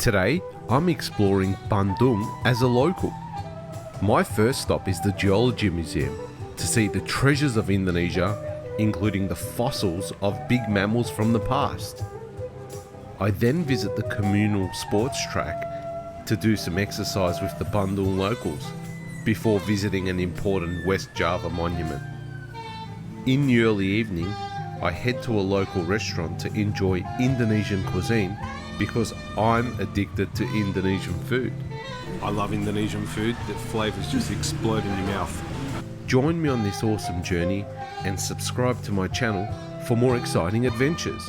Today, I'm exploring Bandung as a local. My first stop is the Geology Museum to see the treasures of Indonesia, including the fossils of big mammals from the past. I then visit the communal sports track to do some exercise with the Bandung locals before visiting an important West Java monument. In the early evening, I head to a local restaurant to enjoy Indonesian cuisine because I'm addicted to Indonesian food. I love Indonesian food, the flavours just explode in your mouth. Join me on this awesome journey and subscribe to my channel for more exciting adventures.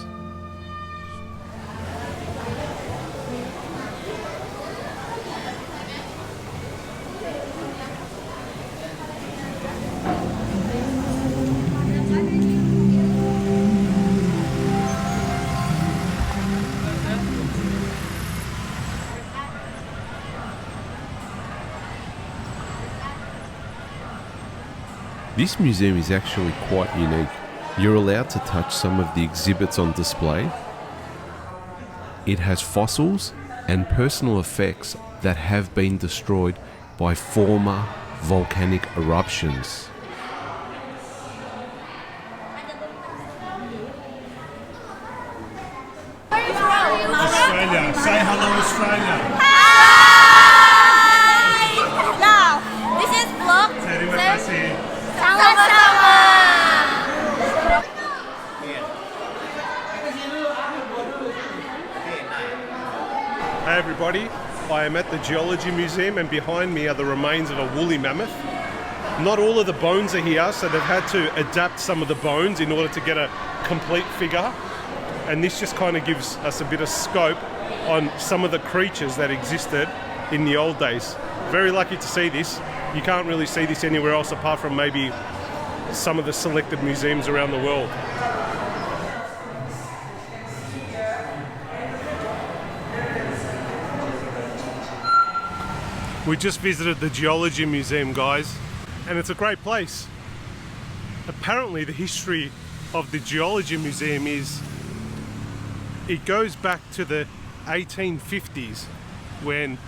This museum is actually quite unique. You're allowed to touch some of the exhibits on display. It has fossils and personal effects that have been destroyed by former volcanic eruptions. Australia. Say hello, Australia. Hi! Now, this is vlog. Terima kasih. Sama-sama. Hey everybody, I am at the Geology Museum and behind me are the remains of a woolly mammoth. Not all of the bones are here, so they've had to adapt some of the bones in order to get a complete figure. And this just kind of gives us a bit of scope on some of the creatures that existed in the old days. Very lucky to see this. You can't really see this anywhere else apart from maybe some of the selected museums around the world. We just visited the Geology Museum, guys, and it's a great place. Apparently the history of the Geology Museum is, it goes back to the 1850s when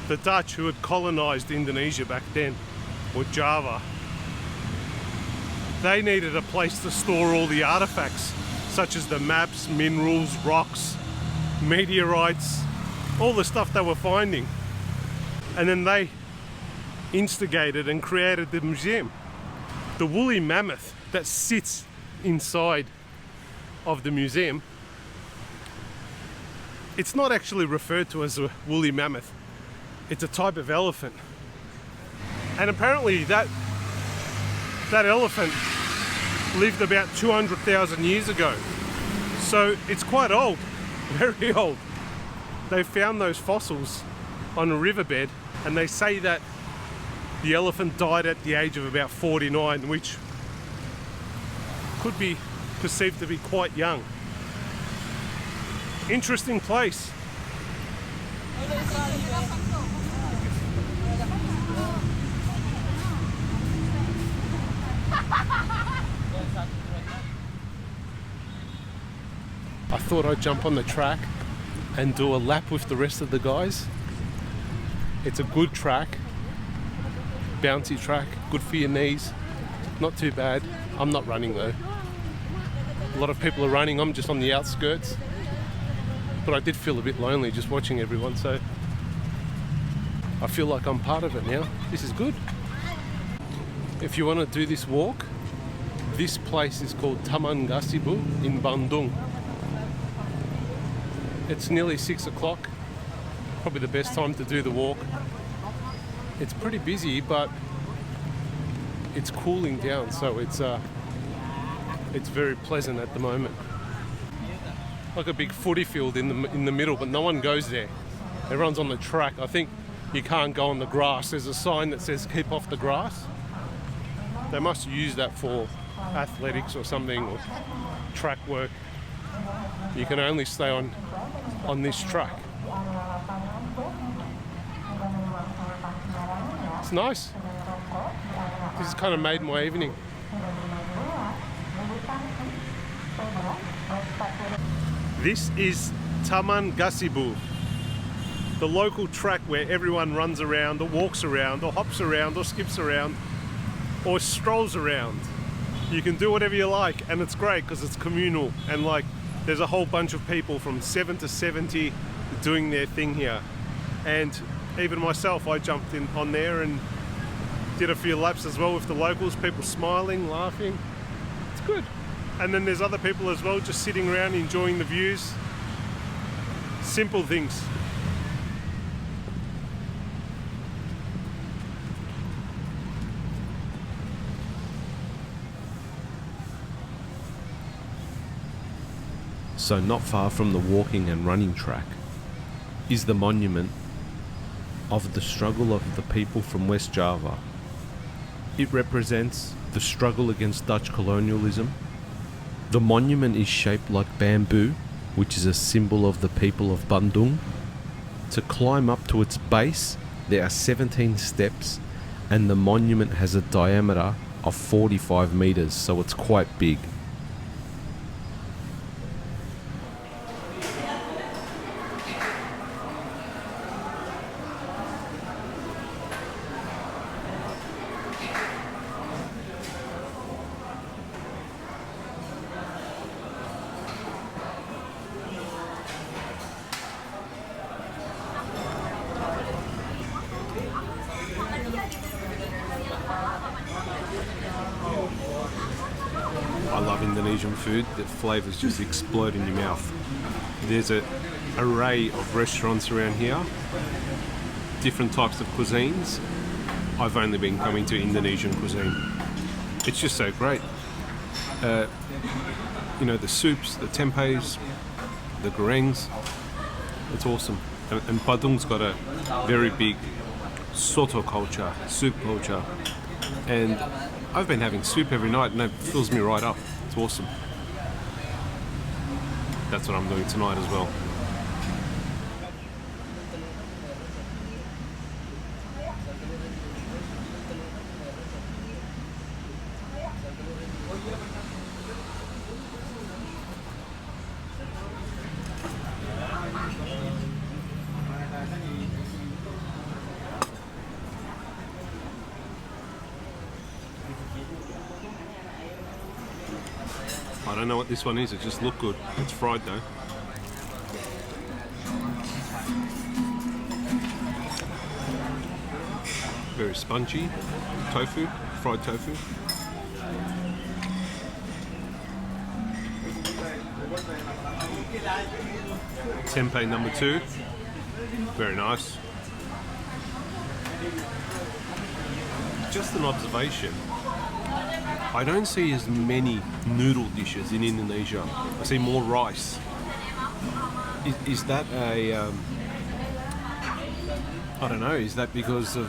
the Dutch, who had colonized Indonesia back then, or Java, they needed a place to store all the artifacts, such as the maps, minerals, rocks, meteorites, all the stuff they were finding. And then they instigated and created the museum. The woolly mammoth that sits inside of the museum, it's not actually referred to as a woolly mammoth. It's a type of elephant. And apparently that elephant lived about 200,000 years ago. So it's quite old, very old. They found those fossils on a riverbed, and they say that the elephant died at the age of about 49, which could be perceived to be quite young. Interesting place. I thought I'd jump on the track and do a lap with the rest of the guys. It's a good track, bouncy track, good for your knees, not too bad. I'm not running though. A lot of people are running, I'm just on the outskirts. But I did feel a bit lonely just watching everyone, so I feel like I'm part of it now. This is good. If you want to do this walk, this place is called Taman Gasibu in Bandung. It's nearly 6 o'clock, probably the best time to do the walk. It's pretty busy, but it's cooling down, so it's very pleasant at the moment. Like a big footy field in the middle, but no one goes there. Everyone's on the track. I think you can't go on the grass. There's a sign that says keep off the grass. They must use that for athletics or something, or track work. You can only stay on this track. It's nice. This has kind of made my evening. This is Taman Gasibu the local track where everyone runs around or walks around or hops around or skips around or strolls around. You can do whatever you like, and it's great because it's communal, and like there's a whole bunch of people from 7 to 70 doing their thing here. And even myself, I jumped in on there and did a few laps as well with the locals, people smiling, laughing. It's good. And then there's other people as well just sitting around enjoying the views. Simple things. So not far from the walking and running track is the monument of the struggle of the people from West Java. It represents the struggle against Dutch colonialism. The monument is shaped like bamboo, which is a symbol of the people of Bandung. To climb up to its base, there are 17 steps, and the monument has a diameter of 45 meters, so it's quite big. I love Indonesian food. The flavours just explode in your mouth. There's an array of restaurants around here, different types of cuisines. I've only been coming to Indonesian cuisine. It's just so great. You know, the soups, the tempes, the gorengs. It's awesome. And Bandung's got a very big Soto culture, soup culture. And I've been having soup every night and it fills me right up. It's awesome. That's what I'm doing tonight as well. I don't know what this one is, it just looked good. It's fried though. Very spongy. Tofu, fried tofu. Tempeh number 2. Very nice. Just an observation. I don't see as many noodle dishes in Indonesia. I see more rice. Is that a... I don't know, is that because of...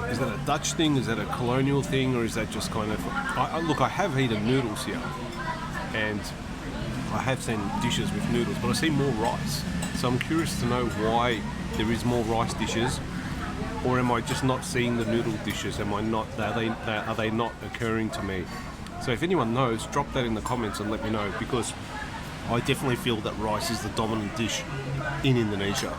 is that a Dutch thing? Is that a colonial thing? Or is that just kind of... look, I have eaten noodles here. And I have seen dishes with noodles, but I see more rice. So I'm curious to know why there is more rice dishes. Or am I just not seeing the noodle dishes? Am I not? Are they not occurring to me? So if anyone knows, drop that in the comments and let me know, because I definitely feel that rice is the dominant dish in Indonesia.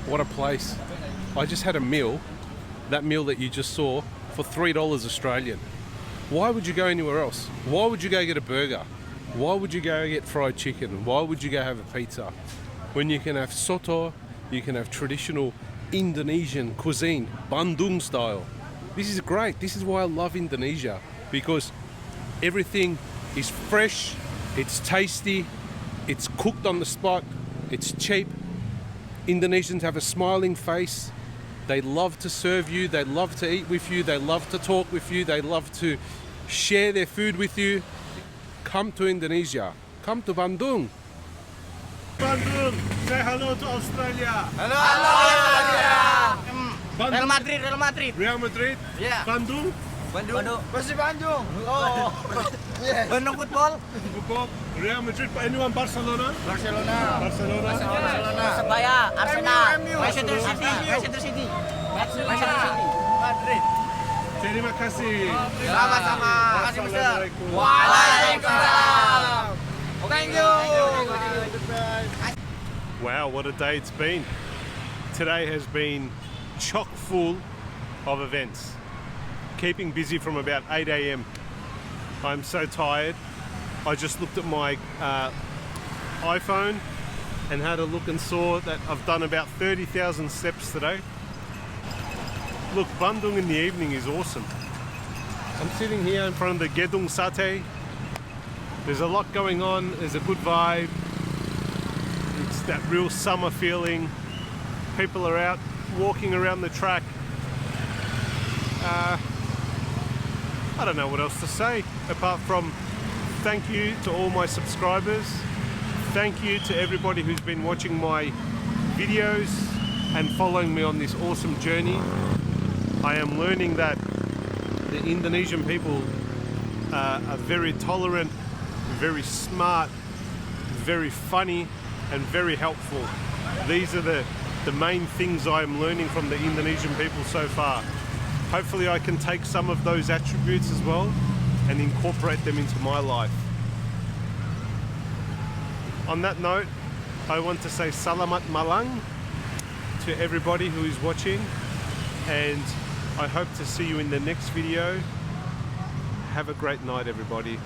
What a place. I just had a meal, that meal that you just saw, for $3 Australian. Why would you go anywhere else? Why would you go get a burger? Why would you go get fried chicken? Why would you go have a pizza? When you can have Soto, you can have traditional Indonesian cuisine, Bandung style. This is great. This is why I love Indonesia, because everything is fresh, it's tasty, it's cooked on the spot, it's cheap. Indonesians have a smiling face. They love to serve you, they love to eat with you, they love to talk with you, they love to share their food with you. Come to Indonesia. Come to Bandung. Bandung, say hello to Australia. Halo Australia. Bandung. Real Madrid, Real Madrid. Real Madrid. Yeah. Bandung. Bandung. Persib Bandung. Oh. Yes. Bandung football. Football. Real Madrid. Anyone Barcelona? Barcelona. Barcelona. Persebaya, Arsenal, Manchester City, Manchester City. Manchester City. Madrid. Terima kasih. Sama-sama. kasih, Mister. Assalamualaikum. Waalaikumsalam. Thank you. Wow, what a day it's been. Today has been chock full of events. Keeping busy from about 8 a.m. I'm so tired. I just looked at my iPhone and had a look and saw that I've done about 30,000 steps today. Look, Bandung in the evening is awesome. I'm sitting here in front of the Gedung Sate. There's a lot going on, there's a good vibe. It's that real summer feeling. People are out walking around the track. I don't know what else to say apart from thank you to all my subscribers. Thank you to everybody who's been watching my videos and following me on this awesome journey. I am learning that the Indonesian people are very tolerant, very smart, very funny and very helpful. These are the main things I'm learning from the Indonesian people so far. Hopefully I can take some of those attributes as well and incorporate them into my life. On that note, I want to say Salamat Malang to everybody who is watching, and I hope to see you in the next video. Have a great night, everybody.